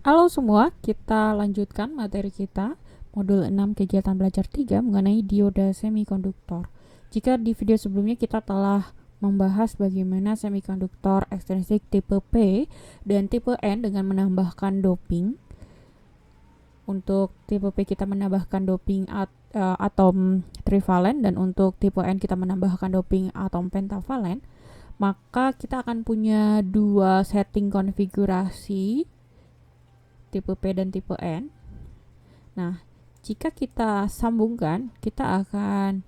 Halo semua, kita lanjutkan materi kita modul 6 kegiatan belajar 3 mengenai dioda semikonduktor. Jika di video sebelumnya kita telah membahas bagaimana semikonduktor ekstrinsik tipe P dan tipe N dengan menambahkan doping. Untuk tipe P kita menambahkan doping atom trivalen dan untuk tipe N kita menambahkan doping atom pentavalen, maka kita akan punya dua setting konfigurasi tipe P dan tipe N. Nah, jika kita sambungkan, kita akan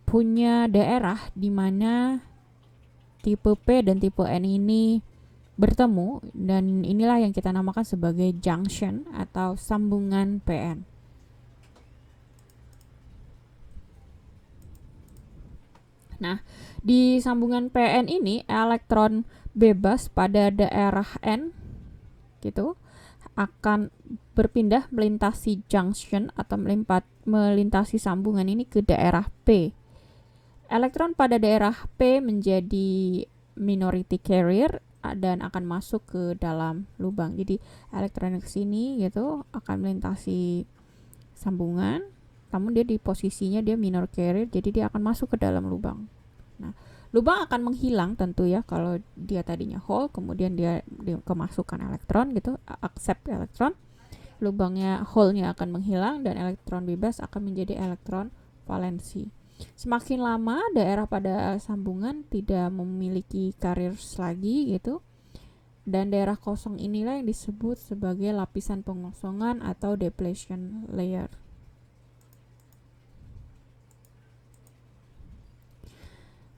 punya daerah di mana tipe P dan tipe N ini bertemu, dan inilah yang kita namakan sebagai junction atau sambungan PN. Nah, di sambungan PN ini elektron bebas pada daerah N gitu akan berpindah melintasi junction atau melintasi sambungan ini ke daerah P. Elektron pada daerah P menjadi minority carrier dan akan masuk ke dalam lubang. Jadi elektron ke sini gitu akan melintasi sambungan, namun dia di posisinya dia minor carrier, jadi dia akan masuk ke dalam lubang. Nah, lubang akan menghilang tentu ya kalau dia tadinya hole, kemudian dia kemasukan elektron gitu, accept elektron, lubangnya hole-nya akan menghilang dan elektron bebas akan menjadi elektron valensi. Semakin lama daerah pada sambungan tidak memiliki carriers lagi gitu, dan daerah kosong inilah yang disebut sebagai lapisan pengosongan atau depletion layer.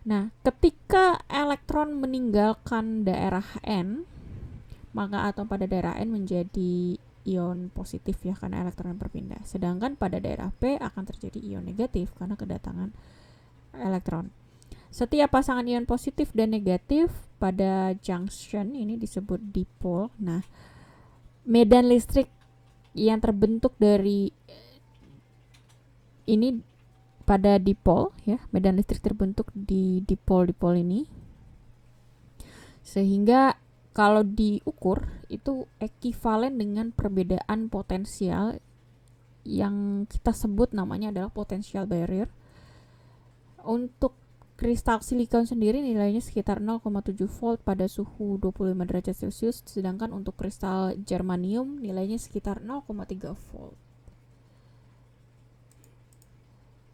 Nah, ketika elektron meninggalkan daerah N, maka atom pada daerah N menjadi ion positif ya karena elektron berpindah. Sedangkan pada daerah P akan terjadi ion negatif karena kedatangan elektron. Setiap pasangan ion positif dan negatif pada junction ini disebut dipole. Nah, medan listrik yang terbentuk dari ini pada dipole ya, medan listrik terbentuk di dipole ini, sehingga kalau diukur itu ekivalen dengan perbedaan potensial yang kita sebut namanya adalah potential barrier. Untuk kristal silikon sendiri nilainya sekitar 0,7 volt pada suhu 25 derajat Celcius, sedangkan untuk kristal germanium nilainya sekitar 0,3 volt.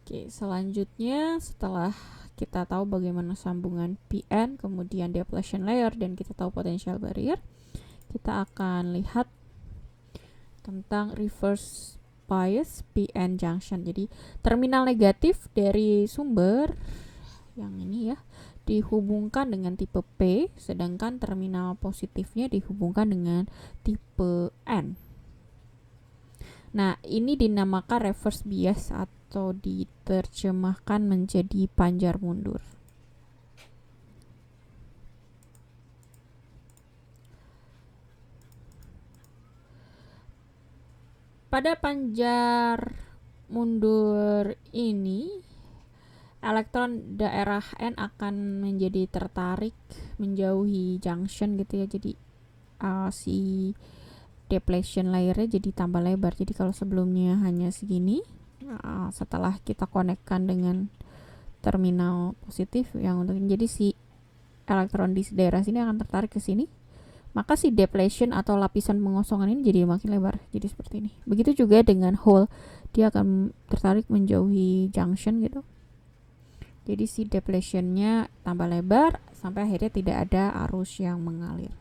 Oke, selanjutnya setelah kita tahu bagaimana sambungan PN, kemudian depletion layer, dan kita tahu potential barrier, kita akan lihat tentang reverse bias PN junction. Jadi terminal negatif dari sumber yang ini ya dihubungkan dengan tipe P, sedangkan terminal positifnya dihubungkan dengan tipe N. Nah, ini dinamakan reverse bias atau diterjemahkan menjadi panjar mundur. Pada panjar mundur ini, elektron daerah N akan menjadi tertarik menjauhi junction gitu ya. Jadi si depletion layernya jadi tambah lebar. Jadi kalau sebelumnya hanya segini, setelah kita konekkan dengan terminal positif yang untuk ini, jadi si elektron di daerah sini akan tertarik ke sini, maka si depletion atau lapisan pengosongan ini jadi makin lebar, jadi seperti ini. Begitu juga dengan hole, dia akan tertarik menjauhi junction gitu, jadi si depletionnya tambah lebar sampai akhirnya tidak ada arus yang mengalir.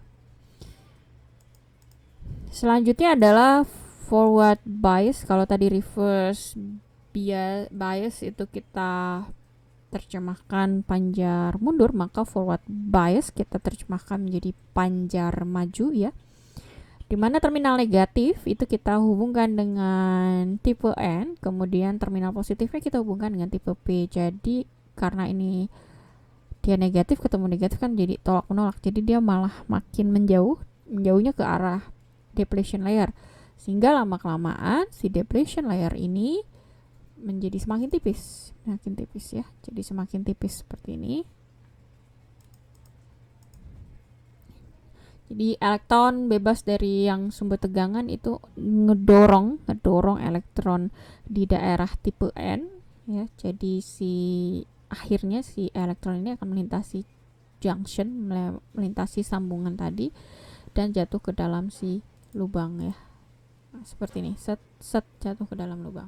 Selanjutnya adalah forward bias. Kalau tadi reverse bias itu kita terjemahkan panjar mundur, maka forward bias kita terjemahkan menjadi panjar maju ya. Dimana terminal negatif itu kita hubungkan dengan tipe N, kemudian terminal positifnya kita hubungkan dengan tipe P. Jadi karena ini dia negatif ketemu negatif kan jadi tolak menolak, jadi dia malah makin menjauhnya ke arah depletion layer, sehingga lama kelamaan si depletion layer ini menjadi semakin tipis ya, jadi semakin tipis seperti ini. Jadi elektron bebas dari yang sumber tegangan itu ngedorong elektron di daerah tipe N, ya. Jadi akhirnya si elektron ini akan melintasi junction, melintasi sambungan tadi dan jatuh ke dalam si lubang, ya. Nah, seperti ini, set jatuh ke dalam lubang.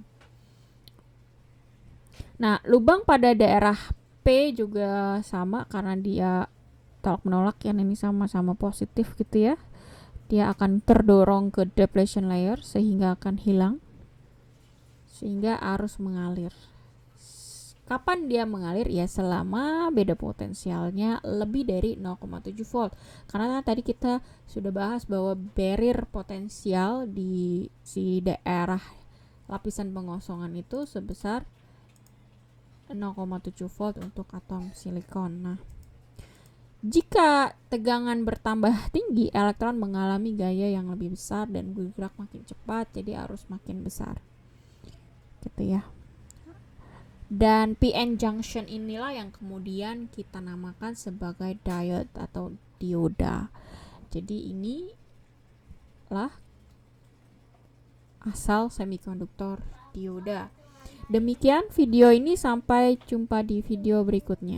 Nah, lubang pada daerah P juga sama karena dia tolak menolak, yang ini sama-sama positif gitu ya. Dia akan terdorong ke depletion layer sehingga akan hilang, sehingga arus mengalir. Kapan dia mengalir? Ya selama beda potensialnya lebih dari 0,7 volt. Karena tadi kita sudah bahas bahwa barrier potensial di si daerah lapisan pengosongan itu sebesar 0,7 volt untuk atom silikon. Nah, jika tegangan bertambah tinggi, elektron mengalami gaya yang lebih besar dan bergerak makin cepat, jadi arus makin besar. Gitu ya. Dan PN junction inilah yang kemudian kita namakan sebagai diode atau dioda. Jadi inilah asal semikonduktor dioda. Demikian video ini, sampai jumpa di video berikutnya.